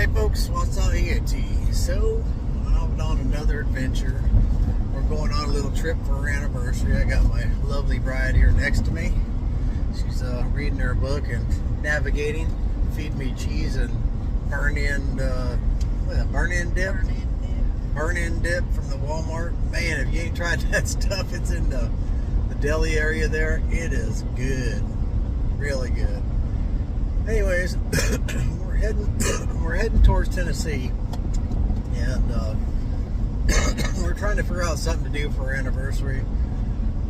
Alright folks, what's up Agate? So, I'm on another adventure. We're going on a little trip for our anniversary. I got my lovely bride here next to me. She's reading her book and navigating, feeding me cheese and burn-in dip? Burn-in dip from the Walmart. Man, if you ain't tried that stuff, it's in the deli area there. It is good. Really good. Anyways, we're heading towards Tennessee, and we're trying to figure out something to do for our anniversary.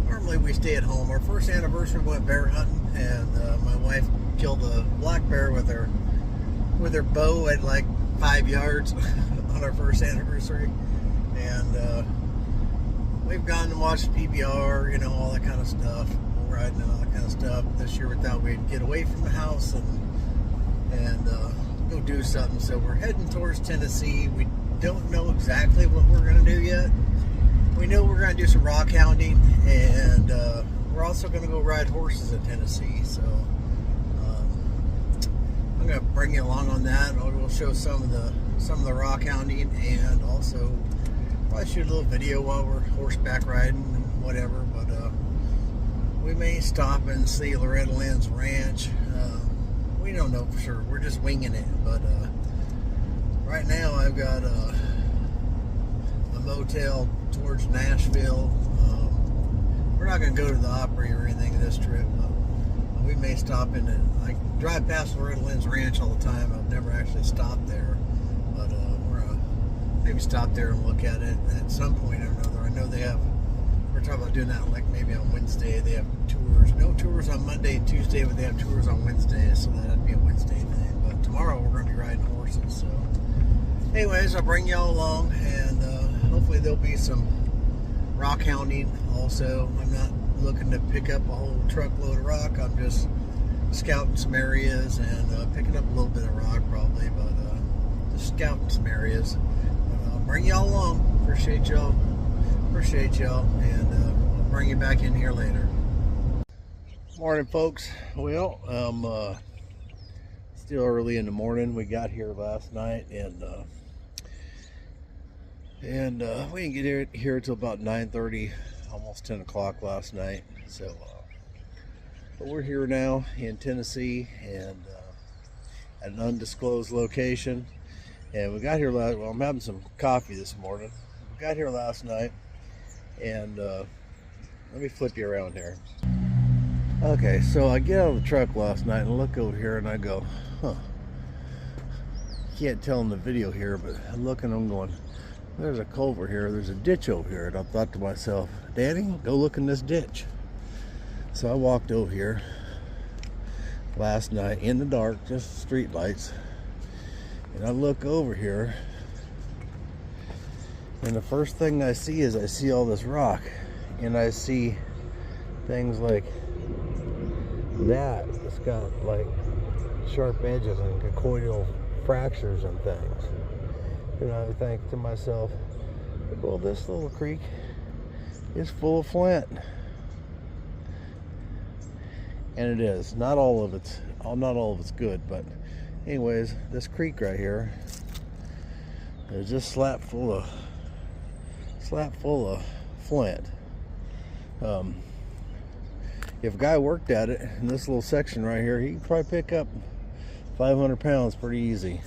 Normally we stay at home. Our first anniversary went bear hunting, and my wife killed a black bear with her bow at like 5 yards on our first anniversary, and we've gone and watched PBR, you know, all that kind of stuff, riding and all that kind of stuff. This year we thought we'd get away from the house and go do something. So we're heading towards Tennessee. We don't know exactly what we're going to do yet. We know we're going to do some rock hounding, and we're also going to go ride horses in Tennessee. So I'm going to bring you along on that. We'll show some of the rock hounding, and also probably shoot a little video while we're horseback riding and whatever. But we may stop and see Loretta Lynn's ranch. We don't know for sure. We're just winging it. But right now I've got a motel towards Nashville. We're not going to go to the Opry or anything this trip, but we may stop in it. I drive past Loretta Lynn's ranch all the time. I've never actually stopped there, but we're gonna maybe stop there and look at it at some point or another. I know they have. We're talking about doing that like maybe on Wednesday. They have tours. No tours on Monday and Tuesday, but they have tours on Wednesday, so that'd be a Wednesday thing. But tomorrow we're going to be riding horses. So, anyways, I'll bring y'all along, and hopefully there'll be some rock hounding also. I'm not looking to pick up a whole truckload of rock. I'm just scouting some areas and picking up a little bit of rock probably, but just scouting some areas. But I'll bring y'all along. Appreciate y'all, and I'll bring you back in here later. Morning folks. Well, still early in the morning. We got here last night, and we didn't get here until about 9:30, almost 10 o'clock last night. So but we're here now in Tennessee, and at an undisclosed location. And we got here well, I'm having some coffee this morning. We got here last night, and let me flip you around here. Okay, so I get out of the truck last night and look over here, and I go, huh. Can't tell in the video here, but I'm looking, I'm going, there's a culvert here, there's a ditch over here. And I thought to myself, Danny, go look in this ditch. So I walked over here last night in the dark, just street lights, and I look over here, and the first thing I see is I see all this rock, and I see things like that. It's got like sharp edges and conchoidal fractures and things. And I think to myself, well, this little creek is full of flint. And it is. Not all of it's good, but anyways, this creek right here is just slap full of flint. If a guy worked at it in this little section right here, he could probably pick up 500 pounds pretty easy.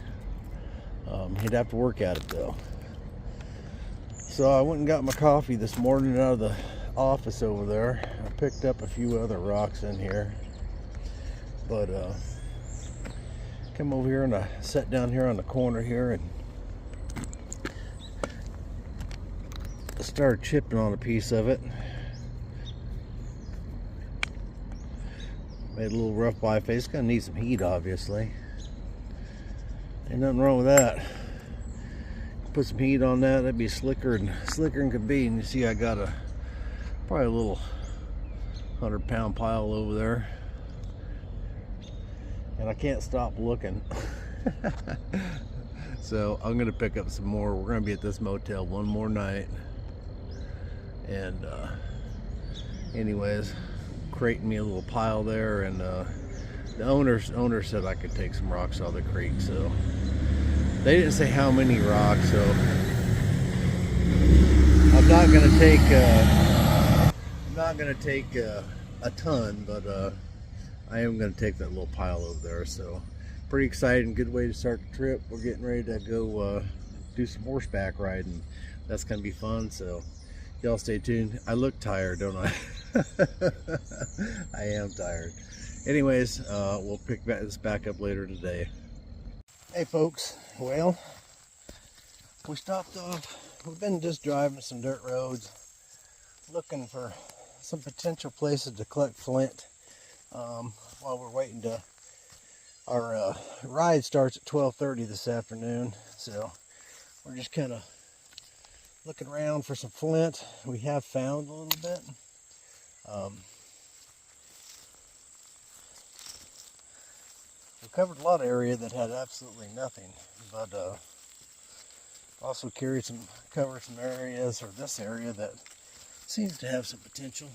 He'd have to work at it though. So I went and got my coffee this morning out of the office over there. I picked up a few other rocks in here, but come over here, and I sat down here on the corner here and started chipping on a piece of it. Made a little rough by face. It's gonna need some heat, obviously. Ain't nothing wrong with that. Put some heat on that, that'd be slicker than could be. And you see I got probably a little 100-pound pile over there, and I can't stop looking. So I'm gonna pick up some more. We're gonna be at this motel one more night, and anyways, creating me a little pile there, and the owner said I could take some rocks out of the creek, so They didn't say how many rocks, so I'm not gonna take a ton, but I am gonna take that little pile over there. So pretty exciting, good way to start the trip. We're getting ready to go do some horseback riding. That's gonna be fun, so y'all stay tuned. I look tired, don't I? I am tired. Anyways, we'll pick this back up later today. Hey folks, well, we stopped off. We've been just driving some dirt roads, looking for some potential places to collect flint while we're waiting to. Our ride starts at 12:30 this afternoon, so we're just kind of looking around for some flint. We have found a little bit. We covered a lot of area that had absolutely nothing, but also covered some areas, or this area, that seems to have some potential.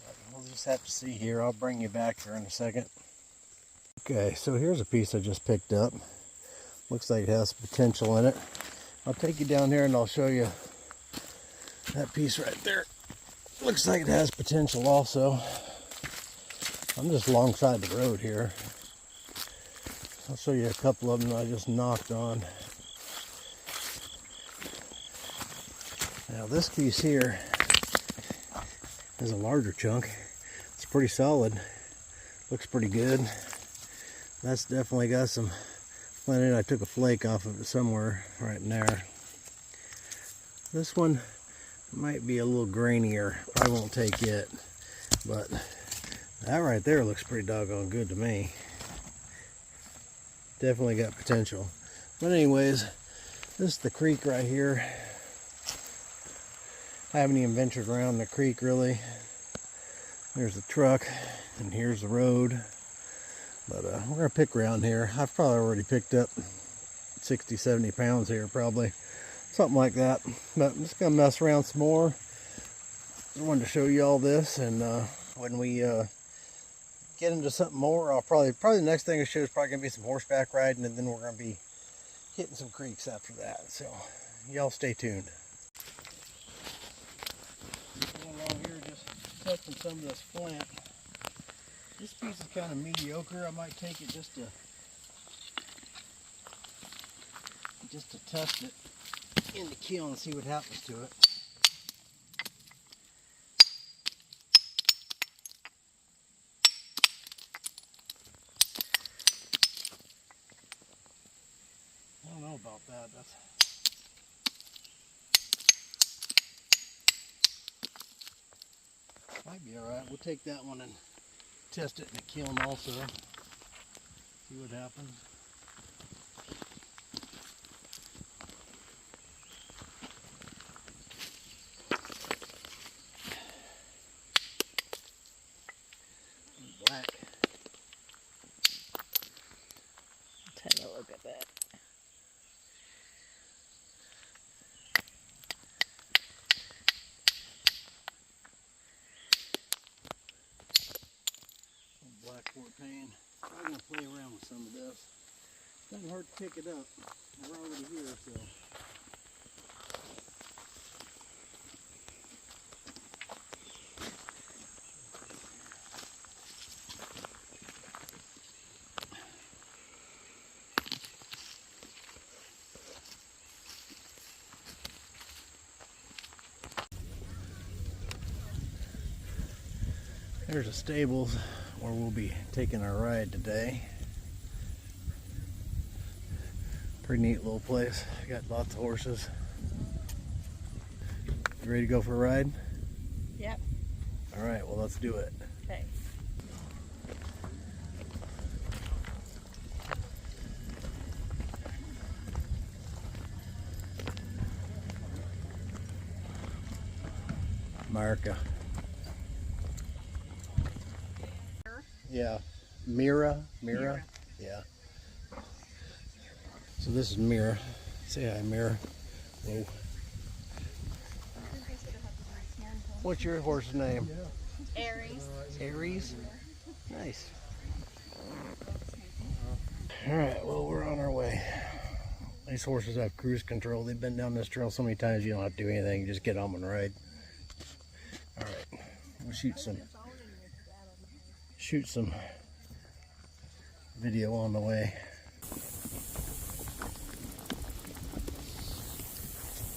But we'll just have to see here. I'll bring you back here in a second. Okay, so here's a piece I just picked up. Looks like it has potential in it. I'll take you down here and I'll show you that piece right there. Looks like it has potential also. I'm just alongside the road here. I'll show you a couple of them that I just knocked on. Now this piece here is a larger chunk. It's pretty solid. Looks pretty good. That's definitely got some flint in it. I took a flake off of it somewhere right in there. This one might be a little grainier. I won't take it, but that right there looks pretty doggone good to me. Definitely got potential. But anyways, this is the creek right here. I haven't even ventured around the creek really. There's the truck and here's the road. But we're gonna pick around here. I've probably already picked up 60, 70 pounds here probably. Something like that. But I'm just gonna mess around some more. I wanted to show you all this, and when we get into something more, I'll probably the next thing I show is probably gonna be some horseback riding, and then we're gonna be hitting some creeks after that. So y'all stay tuned. Going along here, just testing some of this flint. This piece is kind of mediocre. I might take it just to test it in the kiln and see what happens to it. I don't know about that. Might be alright. We'll take that one and test it in the kiln also. See what happens. Black. Take a look at that. Black for pain. I'm going to play around with some of this. Doesn't hurt to pick it up. We're already here, so. There's the stables where we'll be taking our ride today. Pretty neat little place. Got lots of horses. You ready to go for a ride? Yep. All right, well, let's do it. Okay. America. Yeah, Mira. Yeah. So this is Mira. Say hi, Mira. Whoa. What's your horse's name? Aries. Aries? Nice. Alright, well, we're on our way. These horses have cruise control. They've been down this trail so many times you don't have to do anything. You just get on and ride. Alright, we'll shoot some video on the way.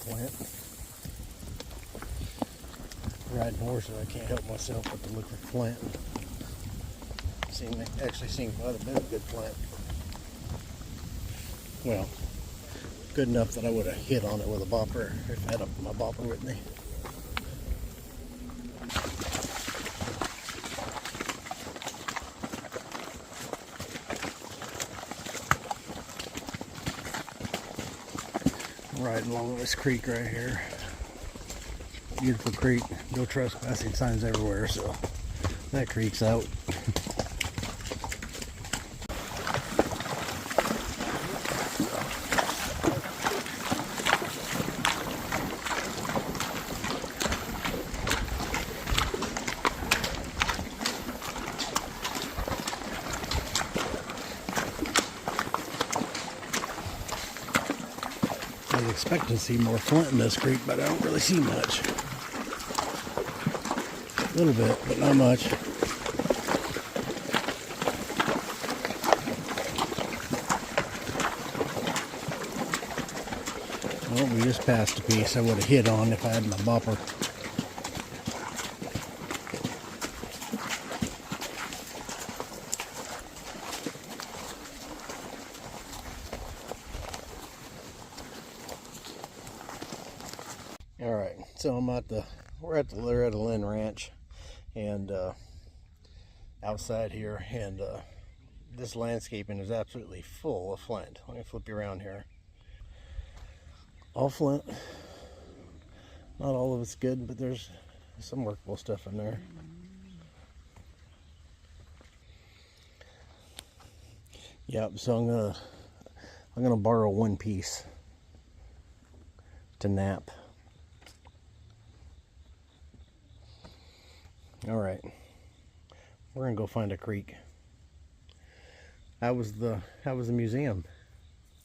Flint. Riding horses, I can't help myself but to look for flint. Actually seen quite a bit of good flint. Well, good enough that I would have hit on it with a bopper if I had my bopper with me. I'm riding along this creek right here. Beautiful creek. No trespassing signs everywhere, so that creek's out. I was expecting to see more flint in this creek, but I don't really see much. A little bit, but not much. Well, we just passed a piece I would have hit on if I had my bopper. Alright, so we're at the Loretta Lynn Ranch, and outside here, and this landscaping is absolutely full of flint. Let me flip you around here. All flint. Not all of it's good, but there's some workable stuff in there. Yep, so I'm gonna borrow one piece to nap. All right, we're gonna go find a creek. How was the museum?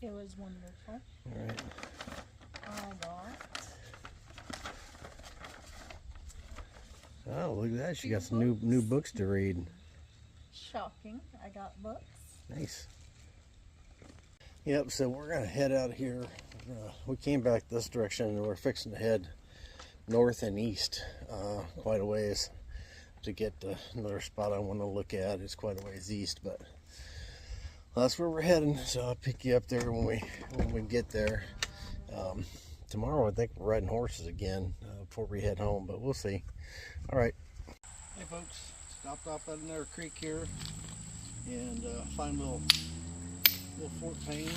It was wonderful. All right. Oh, look at that! She got some new books to read. Shocking! I got books. Nice. Yep. So we're gonna head out here. We came back this direction, and we're fixing to head north and east quite a ways to get to another spot I want to look at. It's quite a ways east, but that's where we're heading. So I'll pick you up there when we get there. Tomorrow I think we're riding horses again before we head home, but we'll see. All right. Hey folks, stopped off at another creek here and find a little fort pane.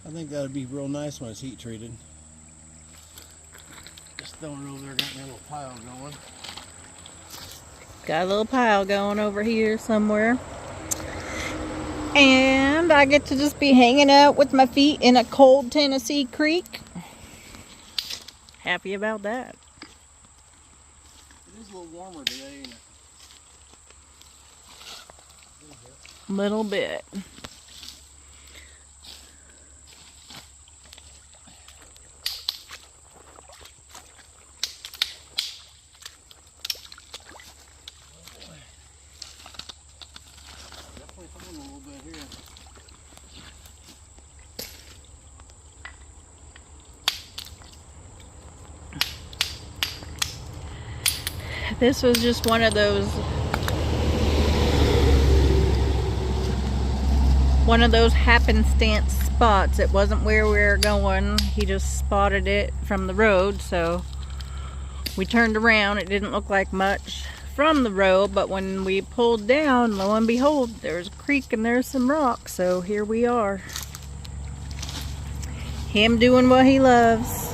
I think that would be real nice when it's heat treated. Just throwing it over there, got me a little pile going. Got a little pile going over here somewhere. And I get to just be hanging out with my feet in a cold Tennessee creek. Happy about that. It is a little warmer today, ain't it? Little bit. Definitely throwing a little bit here. This was just one of those happenstance spots. It wasn't where we were going. He just spotted it from the road, so we turned around. It didn't look like much from the road, but when we pulled down, lo and behold, there's a creek and there's some rocks. So here we are. Him doing what he loves.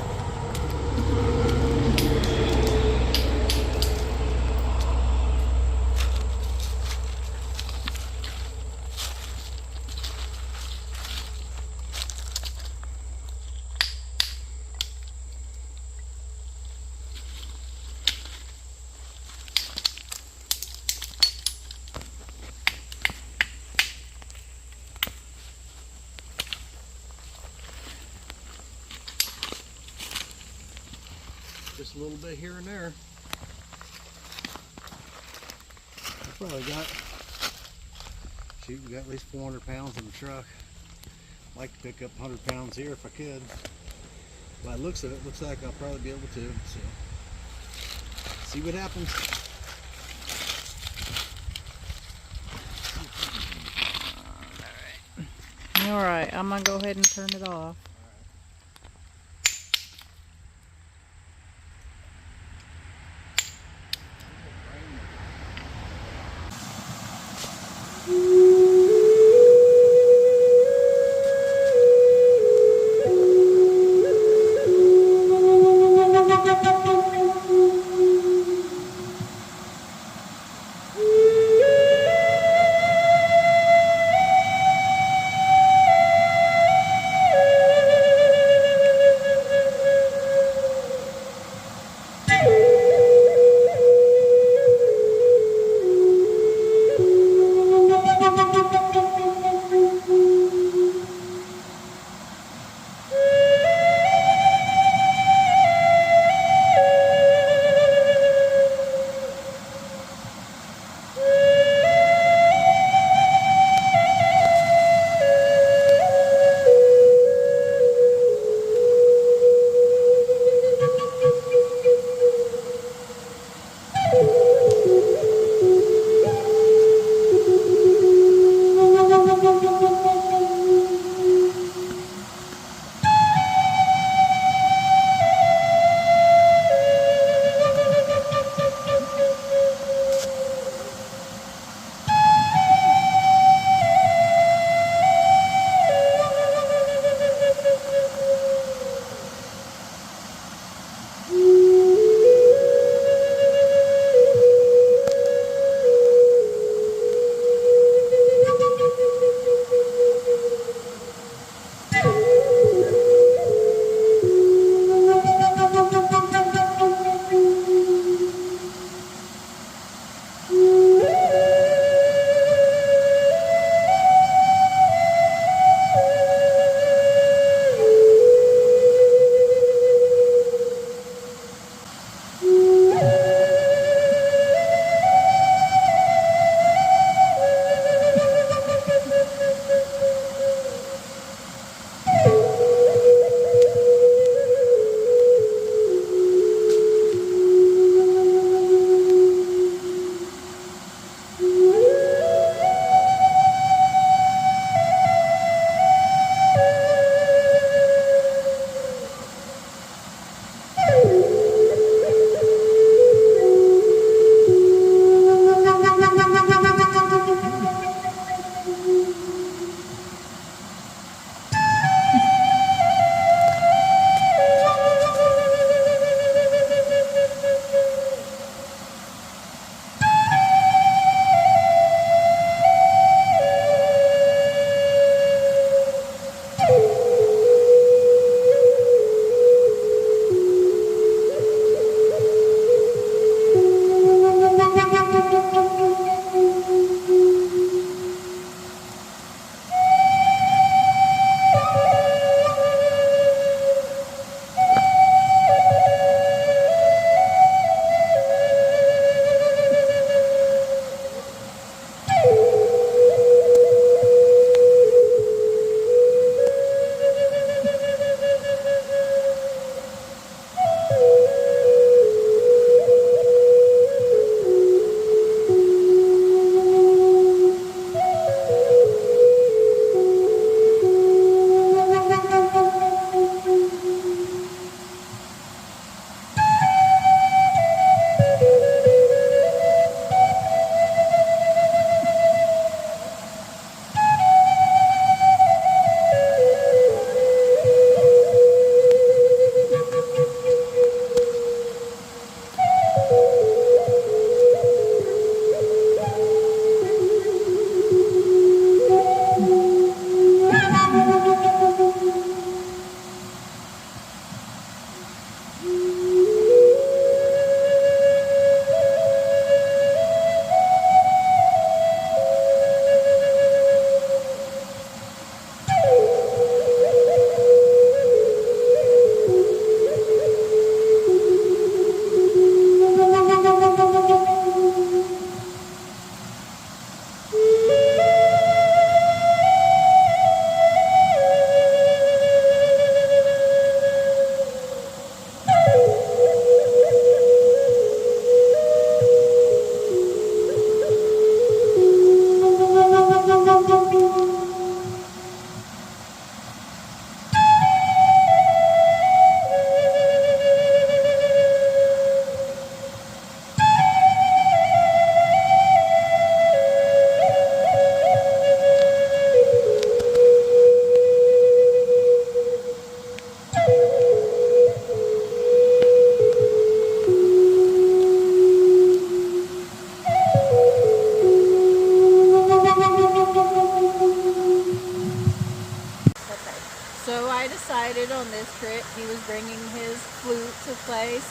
Just a little bit here and there. I probably got, shoot, we got at least 400 pounds in the truck. I'd like to pick up 100 pounds here if I could. By the looks of it, looks like I'll probably be able to. So, see what happens. Alright, I'm gonna go ahead and turn it off.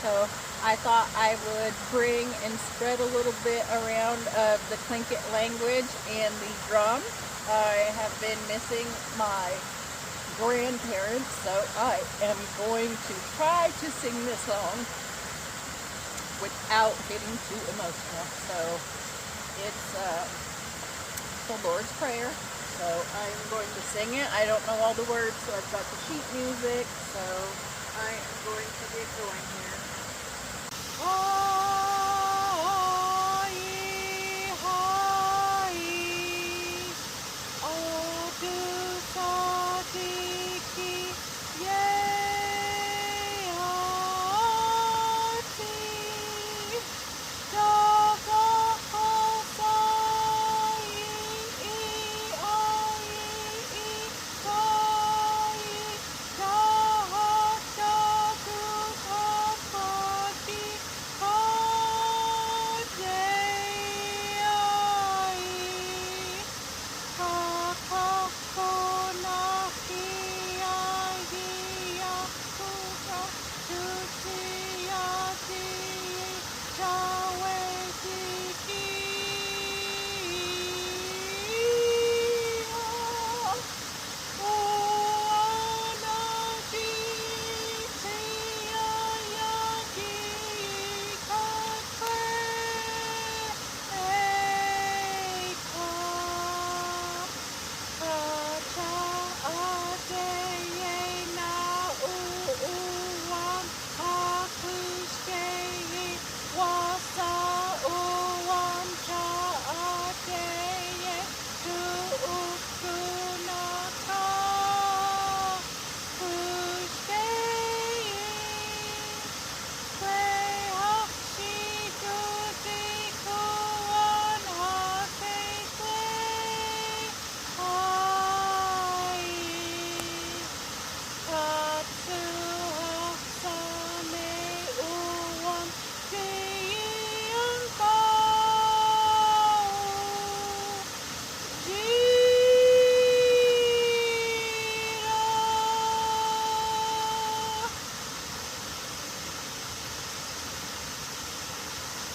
so I thought I would bring and spread a little bit around of the Tlingit language and the drum. I have been missing my grandparents, so I am going to try to sing this song without getting too emotional. So it's the Lord's Prayer. So I'm going to sing it. I don't know all the words, so I've got the sheet music, so I am going to get going here.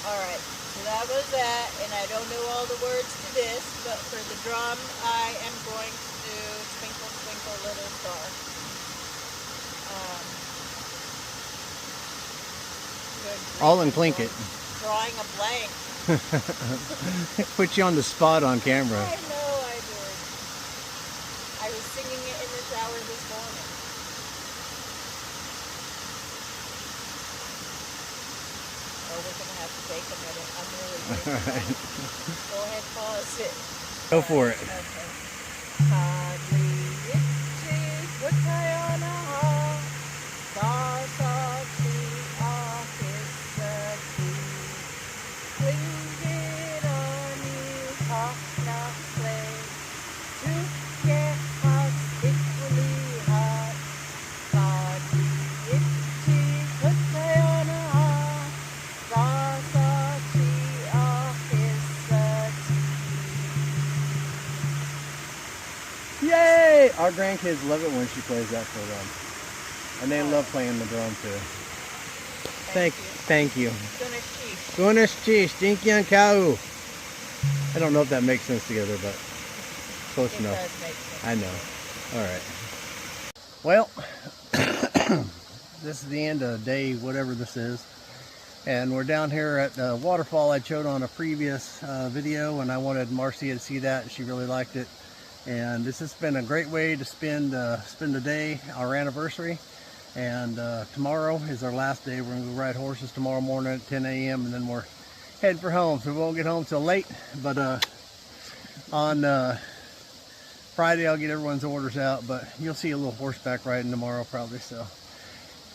Alright, so that was that, and I don't know all the words to this, but for the drum, I am going to do Twinkle, Twinkle, Little Star. All in Tlingit. Drawing a blank. Put you on the spot on camera. I know I did. I was singing it in the shower this morning. Oh, we're going to have to take a minute. I'm really good. Alright. Go ahead, pause it. Go for it. Yay! Our grandkids love it when she plays that for them. And they love playing the drum too. Thank you. Gunas cheese, stinky and cow. I don't know if that makes sense together, but close enough. I know. Alright. Well, this is the end of day whatever this is. And we're down here at the waterfall I showed on a previous video, and I wanted Marcia to see that. She really liked it. And this has been a great way to spend the day, our anniversary. And tomorrow is our last day. We're going to go ride horses tomorrow morning at 10 a.m. and then we're heading for home. So we won't get home till late. But on Friday I'll get everyone's orders out. But you'll see a little horseback riding tomorrow probably. So,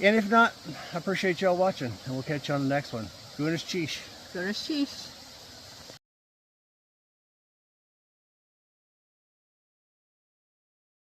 and if not, I appreciate y'all watching. And we'll catch you on the next one. Gunas cheesh. Gunas cheesh.